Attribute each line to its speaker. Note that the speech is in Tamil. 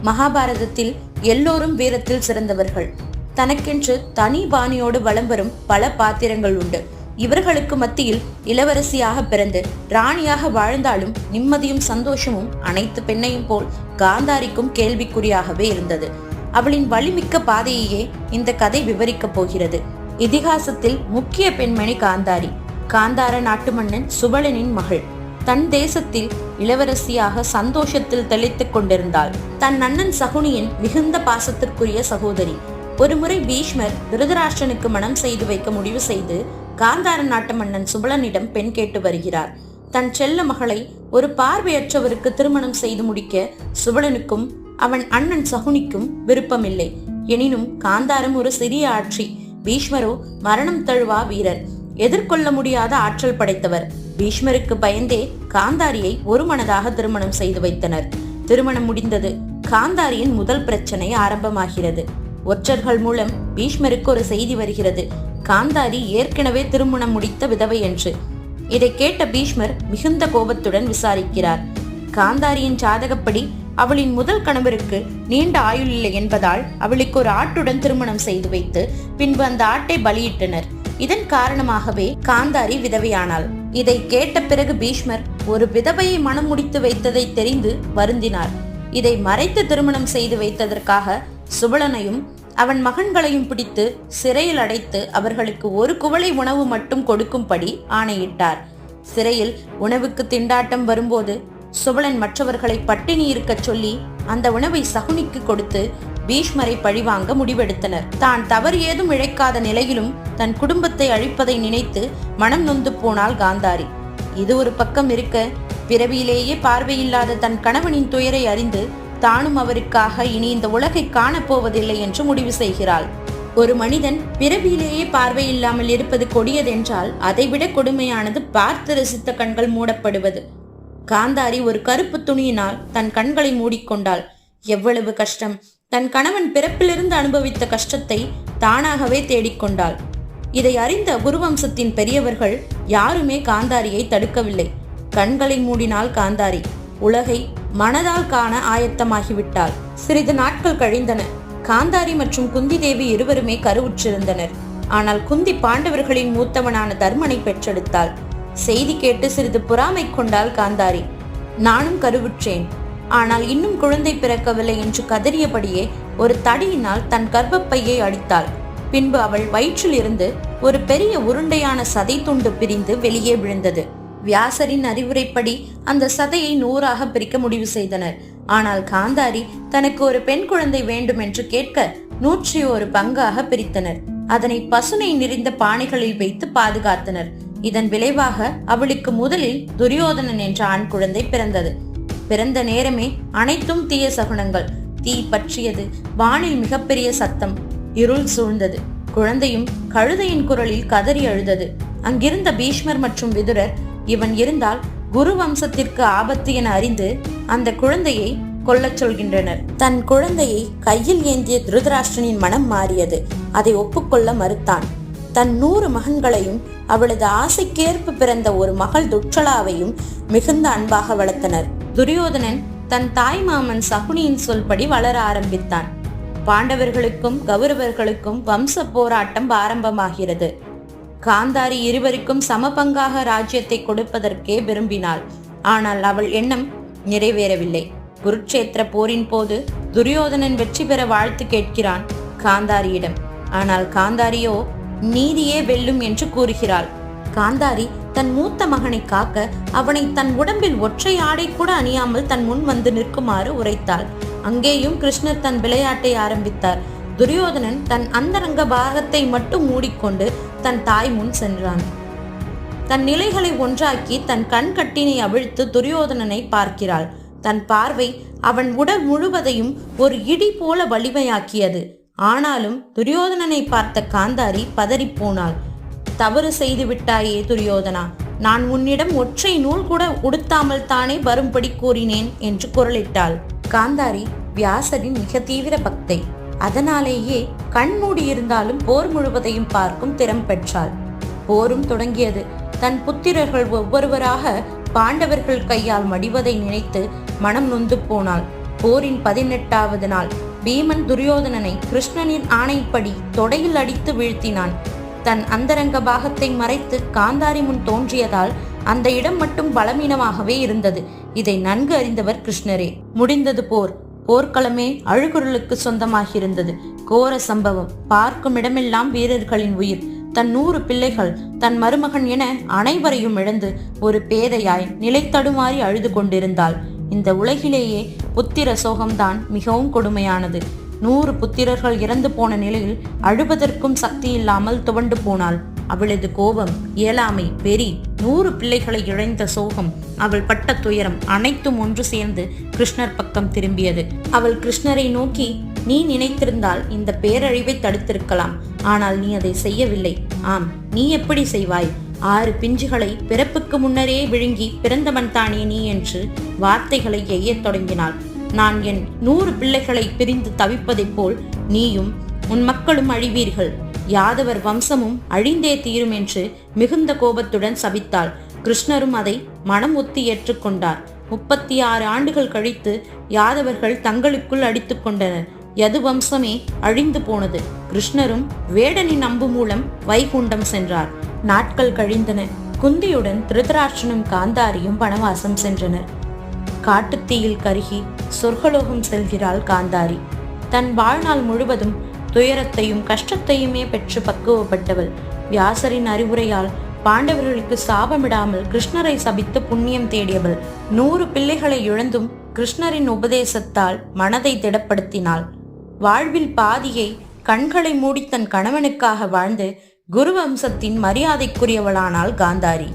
Speaker 1: மகாபாரதத்தில் எல்லோரும் வீரத்தில் சிறந்தவர்கள். தனக்கென்று தனி பாணியோடு வலம் வரும் பல பாத்திரங்கள் உண்டு. இவர்களுக்கு மத்தியில் இளவரசியாக பிறந்து ராணியாக வாழ்ந்தாலும் நிம்மதியும் சந்தோஷமும் அனைத்து பெண்ணையும் போல் காந்தாரிக்கும் கேள்விக்குறியாகவே இருந்தது. அவளின் வலிமிக்க பாதையையே இந்த கதை விவரிக்கப் போகிறது. இதிகாசத்தில் முக்கிய பெண்மணி காந்தாரி. காந்தார நாட்டு மன்னன் சுபலனின் மகள். தன் தேசத்தில் இளவரசியாக சந்தோஷத்தில் தெளித்துக் கொண்டிருந்தாள். தன் அண்ணன் சகுனியின் மிகுந்த பாசத்திற்குரிய சகோதரி. ஒருமுறை பீஷ்மர் திருதராஷ்டிரனுக்கு மனம் செய்து வைக்க முடிவு செய்து காந்தார நாட்டு மன்னன் சுபலனிடம் பெண் கேட்டு வருகிறார். தன் செல்ல மகளை ஒரு பார்வையற்றவருக்கு திருமணம் செய்து முடிக்க சுபலனுக்கும் அவன் அண்ணன் சகுனிக்கும் விருப்பமில்லை. எனினும் காந்தாரம் ஒரு சிறிய ஆட்சி, பீஷ்மரோ மரணம் தழுவா வீரர், எதிர்கொள்ள முடியாத ஆற்றல் படைத்தவர். பீஷ்மருக்கு பயந்தே காந்தாரியை ஒரு மனதாக திருமணம் செய்து வைத்தனர். திருமணம் முடிந்தது. காந்தாரியின் முதல் பிரச்சனை ஆரம்பமாகிறது. ஒற்றர்கள் மூலம் பீஷ்மருக்கு ஒரு செய்தி வருகிறது. காந்தாரி ஏற்கனவே திருமணம் முடித்த விதவை என்று. இதை கேட்ட பீஷ்மர் மிகுந்த கோபத்துடன் விசாரிக்கிறார். காந்தாரியின் ஜாதகப்படி அவளின் முதல் கணவருக்கு நீண்ட ஆயுள் இல்லை என்பதால் அவளுக்கு ஒரு ஆட்டுடன் திருமணம் செய்து வைத்து பின்பு அந்த ஆட்டை பலியிட்டனர். இதன் காரணமாகவே காந்தாரி விதவையானாள். இதை கேட்ட பிறகு பீஷ்மர் ஒரு விதவையை மனம் முடித்து வைத்ததை தெரிந்து வருந்தினார். இதை மறைத்து திருமணம் செய்து வைத்ததற்காக சுபலனையும் அவன் மகன்களையும் பிடித்து சிறையில் அடைத்து அவர்களுக்கு ஒரு குவளை உணவு மட்டும் கொடுக்கும்படி ஆணையிட்டார். சிறையில் உணவுக்கு திண்டாட்டம் வரும்போது சுபலன் மற்றவர்களை பட்டினி இருக்கச் சொல்லி அந்த உணவை சகுனிக்கு கொடுத்து பீஷ்மரை பழிவாங்க முடிவெடுத்தனர். தான் தவறு ஏதும் இழைக்காத நிலையிலும் தன் குடும்பத்தை அழிப்பதை நினைத்து மனம் நொந்து போனாள் காந்தாரி. இது ஒரு பக்கம் இருக்க, பிறவியிலேயே பார்வையில்லாத தன் கணவனின் துயரை அறிந்து தானும் அவருக்காக இனி இந்த உலகை காணப்போவதில்லை என்று முடிவு செய்கிறாள். ஒரு மனிதன் பிறவியிலேயே பார்வையில்லாமல் இருப்பது கொடியதென்றால் அதைவிட கொடுமையானது பார்த்து ரசித்த கண்கள் மூடப்படுவது. காந்தாரி ஒரு கருப்பு துணியினால் தன் கண்களை மூடிக்கொண்டாள். எவ்வளவு கஷ்டம்! தன் கணவன் பிறப்பிலிருந்து அனுபவித்த கஷ்டத்தை தானாகவே தேடிக்கொண்டாள். இதை அறிந்த குருவம்சத்தின் பெரியவர்கள் யாருமே காந்தாரியை தடுக்கவில்லை. கண்களை மூடினாள் காந்தாரி. உலகை மனதால் காண ஆயத்தமாகிவிட்டாள். சிறிது நாட்கள் கழிந்தன. காந்தாரி மற்றும் குந்தி தேவி இருவருமே கருவுற்றிருந்தனர். ஆனால் குந்தி பாண்டவர்களின் மூத்தவனான தர்மனை பெற்றெடுத்தாள். செய்தி கேட்டு சிறிது பொறாமை கொண்டாள் காந்தாரி. நானும் கருவுற்றேன், ஆனால் இன்னும் குழந்தை பிறக்கவில்லை என்று கதறியபடியே ஒரு தடியினால் தன் கர்ப்பப்பையை அடித்தாள். பின்பு அவள் வயிற்றில் இருந்து ஒரு பெரிய உருண்டையான சதை துண்டு பிரிந்து வெளியே விழுந்தது. வியாசரின் அறிவுரைப்படி அந்த சதையை 100ஆக பிரிக்க முடிவு செய்தனர். ஆனால் காந்தாரி தனக்கு ஒரு பெண் குழந்தை வேண்டும் என்று கேட்க 101 பங்காக பிரித்தனர். அதனை பசுனை நிறைந்த பானைகளில் வைத்து பாதுகாத்தனர். இதன் விளைவாக அவளுக்கு முதலில் துரியோதனன் என்ற ஆண் குழந்தை பிறந்தது. பிறந்த நேரமே அனைத்தும் தீய சகுனங்கள். தீ பற்றியது. வானில் மிகப்பெரிய சத்தம். இருள் சூழ்ந்தது. குழந்தையும் கழுதையின் குரலில் கதறி அழுதது. அங்கிருந்த பீஷ்மர் மற்றும் விதுரர் இவன் இருந்தால் குரு வம்சத்திற்கு ஆபத்து என அறிந்து அந்த குழந்தையை கொல்லச் சொல்கின்றனர். தன் குழந்தையை கையில் ஏந்திய திருதராஷ்டிரனின் மனம் மாறியது. அதை ஒப்புக்கொள்ள மறுத்தான். தன் 100 மகன்களையும் அவளது ஆசைக்கேற்ப பிறந்த ஒரு மகள் துட்சலாவையும் மிகுந்த அன்பாக வளர்த்தனர். துரியோதனன் தன் தாய் மாமன் சகுனியின் சொல்படி வளர ஆரம்பித்தான். பாண்டவர்களுக்கும் கௌரவர்களுக்கும் வம்ச போராட்டம் ஆரம்பமாகிறது. காந்தாரி இருவருக்கும் சமபங்காக ராஜ்யத்தை கொடுப்பதற்கே விரும்பினாள். ஆனால் அவள் எண்ணம் நிறைவேறவில்லை. குருட்சேத்திர போரின் போது துரியோதனன் வெற்றி பெற வாழ்த்து கேட்கிறான் காந்தாரியிடம். ஆனால் காந்தாரியோ நீதியே வெல்லும் என்று கூறுகிறாள். காந்தாரி தன் மூத்த மகனை காக்க அவனை தன் உடம்பில் ஒற்றை ஆடை கூட அணியாமல் தன் முன் வந்து நிற்குமாறு உரைத்தாள். அங்கேயும் கிருஷ்ணர் தன் விளையாட்டை ஆரம்பித்தார். துரியோதனன் தன் அந்தரங்க பாகத்தை மட்டும் மூடிக்கொண்டு தன் தாய் முன் சென்றான். தன் நிலைகளை ஒன்றாக்கி தன் கண் கட்டினை அவிழ்த்து துரியோதனனை பார்க்கிறாள். தன் பார்வை அவன் உடல் முழுவதையும் ஒரு இடி போல வலிமையாக்கியது. ஆனாலும் துரியோதனனை பார்த்த காந்தாரி பதறிப்போனாள். தவறு செய்து விட்டாயே துரியோதனா, நான் உன்னிடம் ஒற்றை நூல் கூட உடுத்தாமல் தானே வரும்படி கூறினேன் என்று குரலிட்டாள். காந்தாரி வியாசரின் மிக தீவிர பக்தை. அதனாலேயே கண்மூடி இருந்தாலும் போர் முழுவதையும் பார்க்கும் திறம் பெற்றாள். போரும் தொடங்கியது. தன் புத்திரர்கள் ஒவ்வொருவராக பாண்டவர்கள் கையால் மடிவதை நினைத்து மனம் நொந்து போனாள். போரின் 18வது நாள் பீமன் துரியோதனனை கிருஷ்ணனின் ஆணைப்படி தொடையில் அடித்து வீழ்த்தினான். தன் அந்தரங்க பாகத்தை மறைத்து காந்தாரி முன் தோன்றியதால் அந்த இடம் மட்டும் பலவீனமாகவே இருந்தது. இதை நன்கு அறிந்தவர் கிருஷ்ணரே. முடிந்தது போர். போர்க்களமே அழுகுரலுக்கு சொந்தமாகியிருந்தது. கோர சம்பவம். பார்க்கும் இடமெல்லாம் வீரர்களின் உயிர். தன் 100 பிள்ளைகள், தன் மருமகன் என அனைவரையும் இழந்து ஒரு பேதையாய் நிலைத்தடுமாறி அழுது கொண்டிருந்தாள். இந்த உலகிலேயே புத்திர சோகம்தான் மிகவும் கொடுமையானது. 100 புத்திரர்கள் இறந்து போன நிலையில் அழுவதற்கும் சக்தி இல்லாமல் துவண்டு போனாள். அவளது கோபம், இயலாமை, வெறி, 100 பிள்ளைகளை இழந்த சோகம், அவள் பட்ட துயரம் அனைத்தும் ஒன்று சேர்ந்து கிருஷ்ணர் பக்கம் திரும்பியது. அவள் கிருஷ்ணரை நோக்கி, நீ நினைத்திருந்தால் இந்த பேரழிவை தடுத்திருக்கலாம். ஆனால் நீ அதை செய்யவில்லை. ஆம், நீ எப்படி செய்வாய்? 6 பிஞ்சுகளை பிறப்புக்கு முன்னரே விழுங்கி பிறந்தவன் தானே நீ என்று வார்த்தைகளை எய்யத் தொடங்கினாள். நான் என் 100 பிள்ளைகளை பிரிந்து தவிப்பதைப் போல் நீயும் உன் மக்களும் அழிவீர்கள். யாதவர் வம்சமும் அழிந்தே தீரும் என்று மிகுந்த கோபத்துடன் சபித்தாள். கிருஷ்ணரும் அதை மனம் ஒத்தி ஏற்றுக்கொண்டார். 36 ஆண்டுகள் கழித்து யாதவர்கள் தங்களுக்குள் அடித்துக் கொண்டனர். யது வம்சமே அழிந்து போனது. கிருஷ்ணரும் வேடனின் அம்பு மூலம் வைகுண்டம் சென்றார். நாட்கள் கழிந்தன. குந்தியுடன் திருதராஷ்டிரனும் காந்தாரியும் வனவாசம் சென்றனர். காட்டுத்தீயில் கருகி சொர்க்கலோகம் செல்கிறாள் காந்தாரி. தன் வாழ்நாள் முழுவதும் துயரத்தையும் கஷ்டத்தையுமே பெற்று பக்குவப்பட்டவள். வியாசரின் அறிவுரையால் பாண்டவர்களுக்கு சாபமிடாமல் கிருஷ்ணரை சபித்து புண்ணியம் தேடியவள். 100 பிள்ளைகளை இழந்தும் கிருஷ்ணரின் உபதேசத்தால் மனதை திடப்படுத்தினாள். வாழ்வில் பாதியை கண்களை மூடி தன் கணவனுக்காக வாழ்ந்து குரு வம்சத்தின் மரியாதைக்குரியவளானாள் காந்தாரி.